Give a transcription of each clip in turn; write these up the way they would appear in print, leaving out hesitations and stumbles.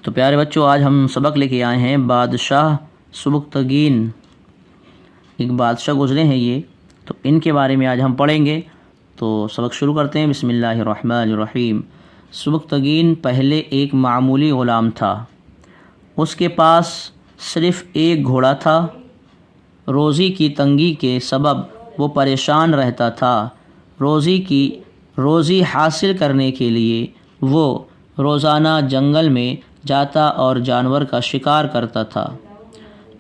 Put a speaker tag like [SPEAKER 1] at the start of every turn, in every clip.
[SPEAKER 1] تو پیارے بچوں، آج ہم سبق لے کے آئے ہیں بادشاہ سبکتگین۔ ایک بادشاہ گزرے ہیں یہ، تو ان کے بارے میں آج ہم پڑھیں گے۔ تو سبق شروع کرتے ہیں۔ بسم اللہ الرحمن الرحیم۔ سبکتگین پہلے ایک معمولی غلام تھا۔ اس کے پاس صرف ایک گھوڑا تھا۔ روزی کی تنگی کے سبب وہ پریشان رہتا تھا۔ روزی حاصل کرنے کے لیے وہ روزانہ جنگل میں جاتا اور جانور کا شکار کرتا تھا۔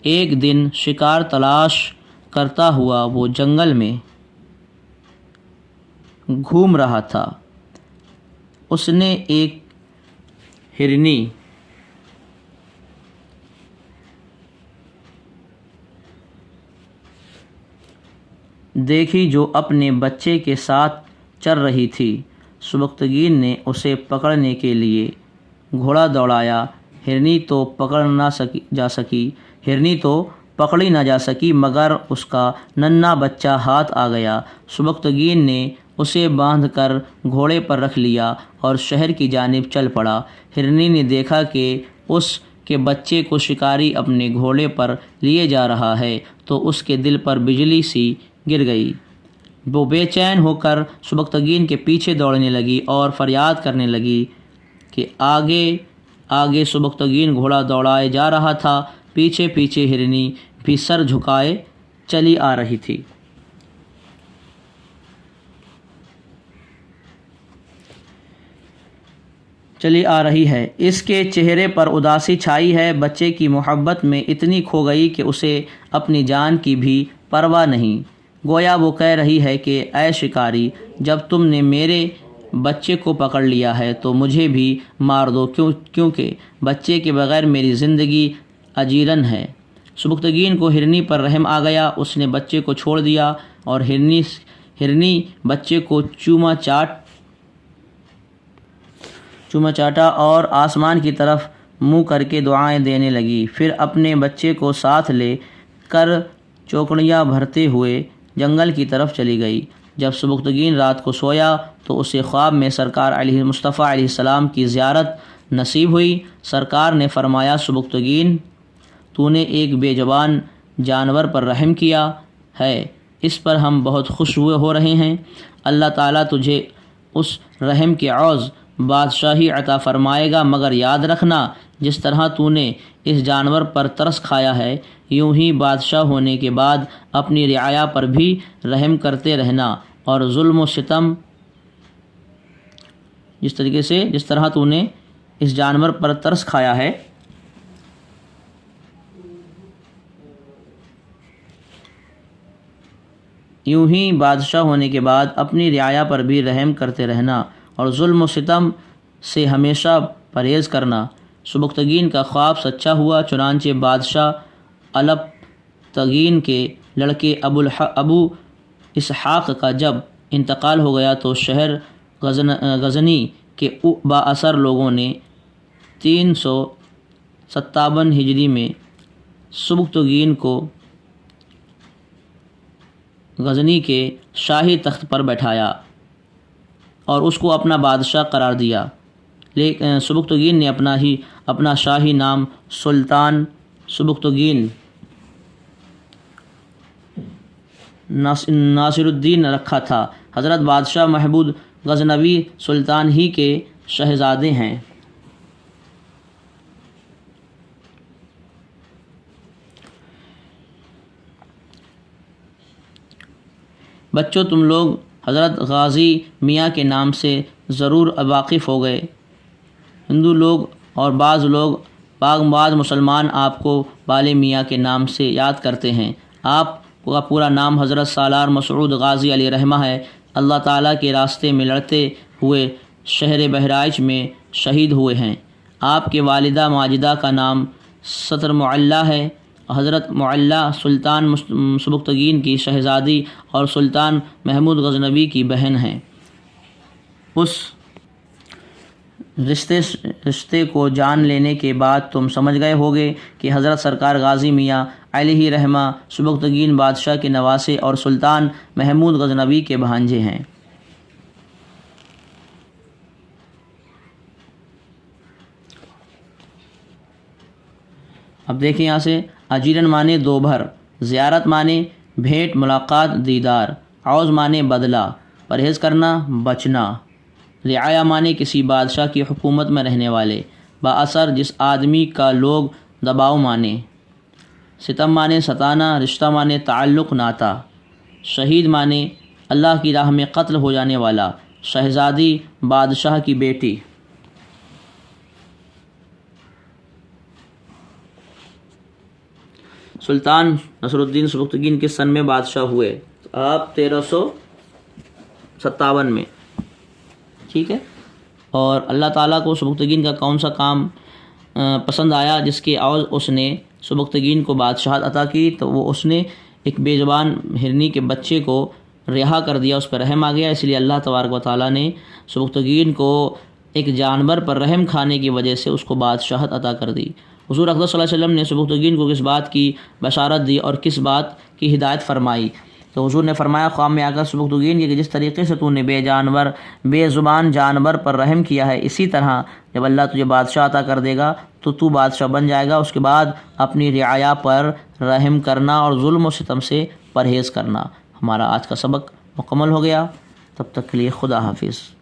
[SPEAKER 1] ایک دن شکار تلاش کرتا ہوا وہ جنگل میں گھوم رہا تھا۔ اس نے ایک ہرنی دیکھی جو اپنے بچے کے ساتھ چر رہی تھی۔ سبکتگین نے اسے پکڑنے کے لیے گھوڑا دوڑایا۔ ہرنی تو پکڑی نہ جا سکی مگر اس کا ننھا بچہ ہاتھ آ گیا۔ سبکتگین نے اسے باندھ کر گھوڑے پر رکھ لیا اور شہر کی جانب چل پڑا۔ ہرنی نے دیکھا کہ اس کے بچے کو شکاری اپنے گھوڑے پر لیے جا رہا ہے تو اس کے دل پر بجلی سی گر گئی۔ وہ بے چین ہو کر سبکتگین کے پیچھے دوڑنے لگی اور فریاد کرنے لگی کہ آگے سبکتگین گھوڑا دوڑائے جا رہا تھا، پیچھے پیچھے ہرنی بھی سر جھکائے چلی آ رہی ہے۔ اس کے چہرے پر اداسی چھائی ہے۔ بچے کی محبت میں اتنی کھو گئی کہ اسے اپنی جان کی بھی پرواہ نہیں۔ گویا وہ کہہ رہی ہے کہ اے شکاری، جب تم نے میرے بچے کو پکڑ لیا ہے تو مجھے بھی مار دو، کیونکہ بچے کے بغیر میری زندگی اجیرن ہے۔ سبکتگین کو ہرنی پر رحم آ گیا۔ اس نے بچے کو چھوڑ دیا اور ہرنی بچے کو چوما چاٹا اور آسمان کی طرف منہ کر کے دعائیں دینے لگی۔ پھر اپنے بچے کو ساتھ لے کر چوکڑیاں بھرتے ہوئے جنگل کی طرف چلی گئی۔ جب سبکتگین رات کو سویا تو اسے خواب میں سرکار مصطفیٰ علیہ السلام کی زیارت نصیب ہوئی۔ سرکار نے فرمایا، سبکتگین، تو نے ایک بے زبان جانور پر رحم کیا ہے، اس پر ہم بہت خوش ہو رہے ہیں۔ اللہ تعالیٰ تجھے اس رحم کے عوض بادشاہی عطا فرمائے گا، مگر یاد رکھنا جس طرح تو نے اس جانور پر ترس کھایا ہے، یوں ہی بادشاہ ہونے کے بعد اپنی رعایا پر بھی رحم کرتے رہنا، اور ظلم و ستم جس طرح تو نے اس جانور پر ترس کھایا ہے، یوں ہی بادشاہ ہونے کے بعد اپنی رعایا پر بھی رحم کرتے رہنا اور ظلم و ستم سے ہمیشہ پرہیز کرنا۔ سبکتگین کا خواب سچا ہوا، چنانچہ بادشاہ الپتگین کے لڑکے ابو اسحاق کا جب انتقال ہو گیا تو شہر غزنی کے با اثر لوگوں نے 357 ہجری میں سبکتگین کو غزنی کے شاہی تخت پر بٹھایا اور اس کو اپنا بادشاہ قرار دیا۔ لیکن سبکتگین نے اپنا شاہی نام سلطان سبکتگین ناصر الدین رکھا تھا۔ حضرت بادشاہ محمود غزنوی سلطان ہی کے شہزادے ہیں۔ بچوں، تم لوگ حضرت غازی میاں کے نام سے ضرور واقف ہو گئے۔ ہندو لوگ اور بعض مسلمان آپ کو والے میاں کے نام سے یاد کرتے ہیں۔ آپ کا پورا نام حضرت سالار مسعود غازی علیہ رحمہ ہے۔ اللہ تعالیٰ کے راستے میں لڑتے ہوئے شہر بہرائچ میں شہید ہوئے ہیں۔ آپ کے والدہ ماجدہ کا نام ستر معلیٰ ہے۔ حضرت معلیٰ سلطان سبکتگین کی شہزادی اور سلطان محمود غزنوی کی بہن ہیں۔ اس رشتے کو جان لینے کے بعد تم سمجھ گئے ہوگے کہ حضرت سرکار غازی میاں علیہ رحمہ سبکتگین بادشاہ کے نواسے اور سلطان محمود غزنوی کے بھانجے ہیں۔ اب دیکھیں یہاں سے اجیرن مانے دوبھر، زیارت مانے بھیٹ ملاقات دیدار، عوض مانے بدلہ پرہیز کرنا بچنا، رعایا مانے کسی بادشاہ کی حکومت میں رہنے والے، بااثر جس آدمی کا لوگ دباؤ مانے، ستم مانے ستانا، رشتہ مانے تعلق ناتا، شہید مانے اللہ کی راہ میں قتل ہو جانے والا، شہزادی بادشاہ کی بیٹی۔ سلطان نصر الدین سبکتگین کس سن میں بادشاہ ہوئے؟ آپ 1357 میں، ٹھیک ہے۔ اور اللہ تعالیٰ کو سبکتگین کا کون سا کام پسند آیا جس کے عوض اس نے سبکتگین کو بادشاہت عطا کی؟ تو وہ اس نے ایک بے زبان ہرنی کے بچے کو رہا کر دیا، اس پر رحم آ گیا، اس لیے اللہ تبارک و تعالیٰ نے سبکتگین کو ایک جانور پر رحم کھانے کی وجہ سے اس کو بادشاہت عطا کر دی۔ حضور اقدس صلی اللہ علیہ وسلم نے سبکتگین کو کس بات کی بشارت دی اور کس بات کی ہدایت فرمائی؟ تو حضور نے فرمایا خواب میں آ کر سبکتگین کہ جس طریقے سے تو نے بے زبان جانور پر رحم کیا ہے، اسی طرح جب اللہ تجھے بادشاہ عطا کر دے گا تو بادشاہ بن جائے گا، اس کے بعد اپنی رعایا پر رحم کرنا اور ظلم و ستم سے پرہیز کرنا۔ ہمارا آج کا سبق مکمل ہو گیا، تب تک کے لیے خدا حافظ۔